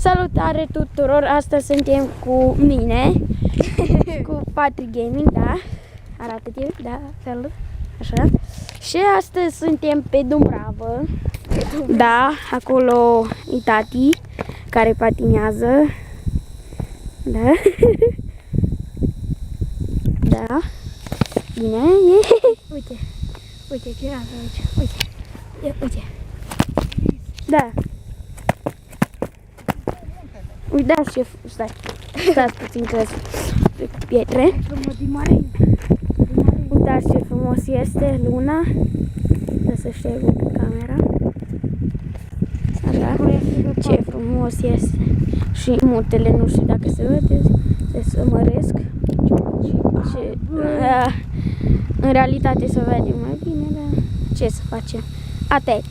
Salutare tuturor! Astăzi suntem cu mine, cu Patrick Gaming, da? Arată-te, da, felul, așa. Și astăzi suntem pe Dumbravă, da, acolo e tati care patinează, da, da, bine, Uite, uite, chinează aici, uite, uite. da. Uitați ce, stați puțin că sunt pietre. Uitați ce frumos este luna. Să șterg un pic camera. Așa, ce frumos este. Și mutele, nu știu dacă se vede, se măresc. În realitate se vede mai bine, dar ce să facem? Atât.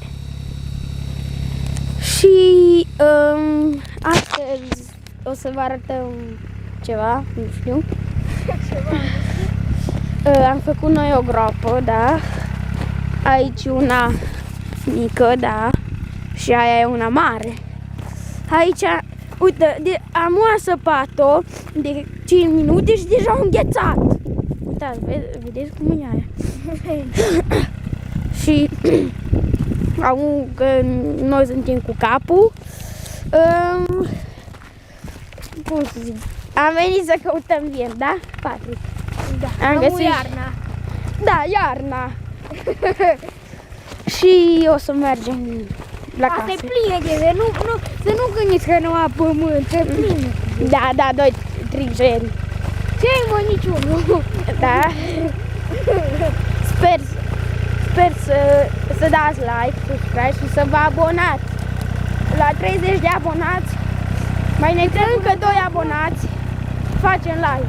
Și astăzi o să vă arătăm ceva, nu știu. Am făcut noi o groapă, da. Aici una mică, da. Și aia e una mare. Aici, uite, am săpat-o de 5 minute și deja am înghețat. Uitați, vedeți cum e aia. Și acum că noi suntem cu capul, cum să zic, am venit să căutăm viermi, da, Patrick? Da, am găsit iarna. Da, iarna. Și o să mergem la casă. Asta e plină de veri, să nu gândiți că nu am pământ, e plină. Da, da, doi trigeri. Ce-i mă, niciunul? Da. Sper să dați like, subscribe și să vă abonați. La 30 de abonați, mai ne trebuie încă 2 abonați, facem live.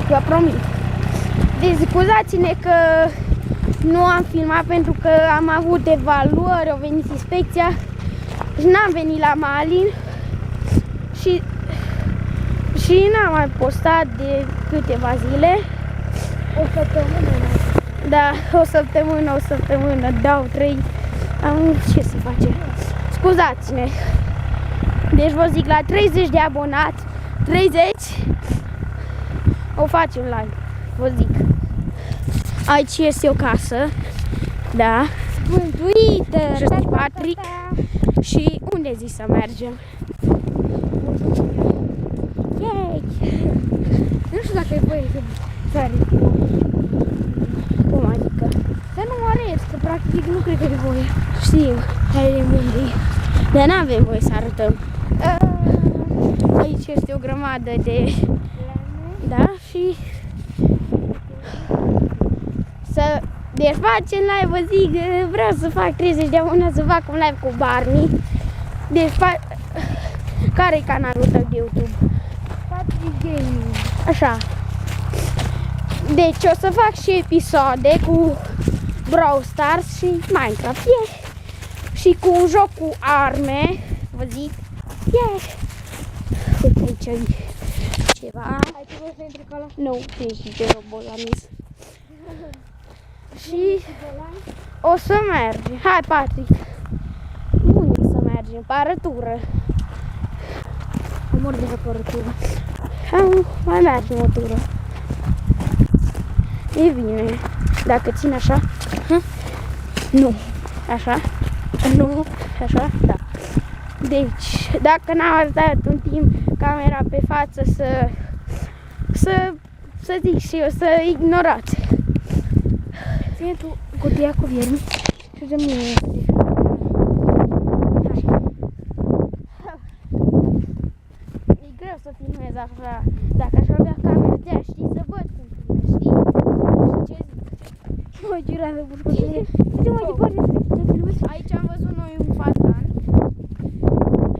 Vă promit. Deci scuzați-ne că nu am filmat pentru că am avut evaluări, au venit inspecția și n-am venit la Malin și n-am mai postat de câteva zile. O săptămână. Da, o săptămână, dau 3, ce să facem? Scuzați-ne. Deci vă zic, la 30 de abonați, 30, o facem live, vă zic. Aici este o casă, da, Mântuită! și este Patrick. Și unde zici să mergem? Yay! Nu știu dacă e voie să sari. Cum adică? Să nu măresc, că practic nu cred că e voie. Știu, Care e unde? dar n-avem voie să arătăm. Aici este o grămadă de... Da, și... Deci facem live, vă zic, vreau să fac 30 de abonați, să fac un live cu Barney. Deci, care e canalul tău de YouTube? Patrick Gaming. Așa. Deci o să fac și episoade cu Brawl Stars și Minecraft. Yeah. Și cu un joc cu arme, vă zic. Yeah. Uite aici e ceva. Ai trebuie să intri acolo? Nu, ești de robot la mis. Și o să mergem. Hai, Patrick. Unde să mergem? Pe arătură. Mor de răpărătură. Mai mergem o tură. E bine. Dacă țin așa. Nu. Așa. Nu. Așa. Da. Deci, dacă n-am arătat un timp camera pe față să zic și eu să ignorați. Ține tu cutia cu viermi și dă mie. E greu să filmez așa. Dacă aș avea camera de aia, știi, să văd cum filmez, știi? Și ce zic? Mă, giurată, bușcoțele. Uite mai departe să filmezi. Aici am văzut noi un fazan.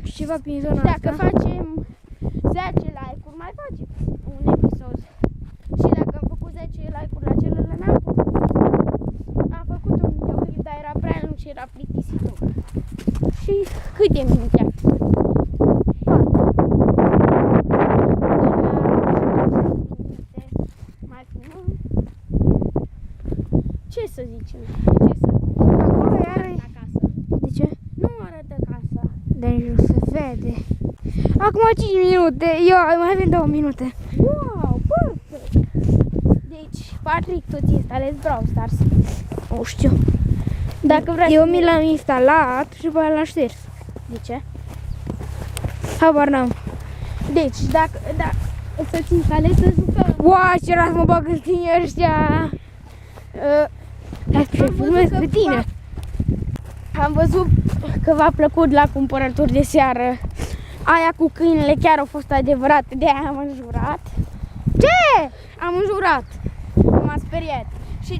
Și ceva prin zona Și dacă asta. facem 10 like-uri, mai facem un episod. Și dacă am făcut 10 like-uri la celălalt, n-am făcut. Am făcut un videoclip, dar era prea lung și era plictisitor. Și câte minute am? Mai filmăm. Ce să zicem? Acolo iară. Acasă. De ce? Nu arată casa. De jos se vede. repede. Acum 5 minute, eu mai avem 2 minute. Wow, perfect! Deci, Patrick, tu ți instalezi Brawl Stars. Nu știu. Dacă vrei Eu să mi l-am instalat și după aia l-am șters. De ce? Habar n-am. Deci, dacă să-ți instalezi să jucăm. Uai, ce ras mă bag în tine ăștia. Hai să filmez pe tine. Am văzut că v-a plăcut la cumpărături de seară. Aia cu câinele chiar a fost adevărat, de-aia am înjurat. Ce? Am înjurat. M-a speriat. Și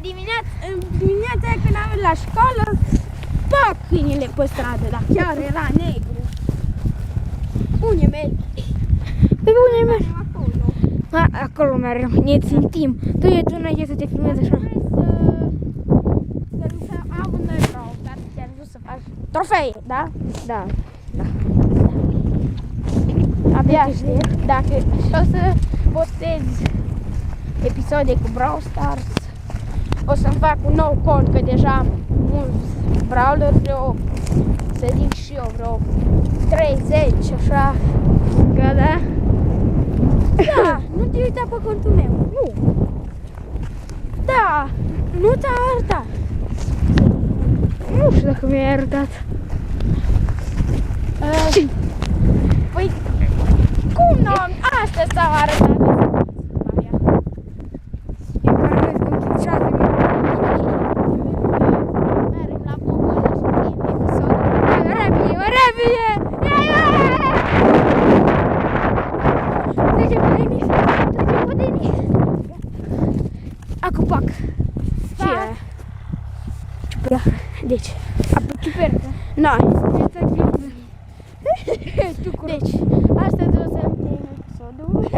dimineața aia când am venit la școală, pac, câinele pe stradă, dar chiar era negru. Unde mergi? Pe unde mergi? Acolo. Acolo mergem, ne țintim. Tu înainte să te filmezi așa. Să jucăm amândoi Brawl Stars, ți-am zis să faci trofee, da? Da. Abia aștept. Dacă și o să postez episoade cu Brawl Stars, o să-mi fac un nou cont, că deja am mulți brawler, să zic și eu, vreo 30, așa. Gata? Da, nu te uita pe contul meu. Nu. Da, nu te-a arătat. Nu știu dacă mi-ai arătat. Păi, cum nu? Asta s-a arătat. Eu parcă sunt 6 minute. Mergem la Pogol și scriem episodul. Repede, repede! Trece pe Denis, trece pe Denis. Acu, pac. Ce e aia? Deci, Ciupercă. noi. Tu cu Deci, astăzi o să încheiem episodul.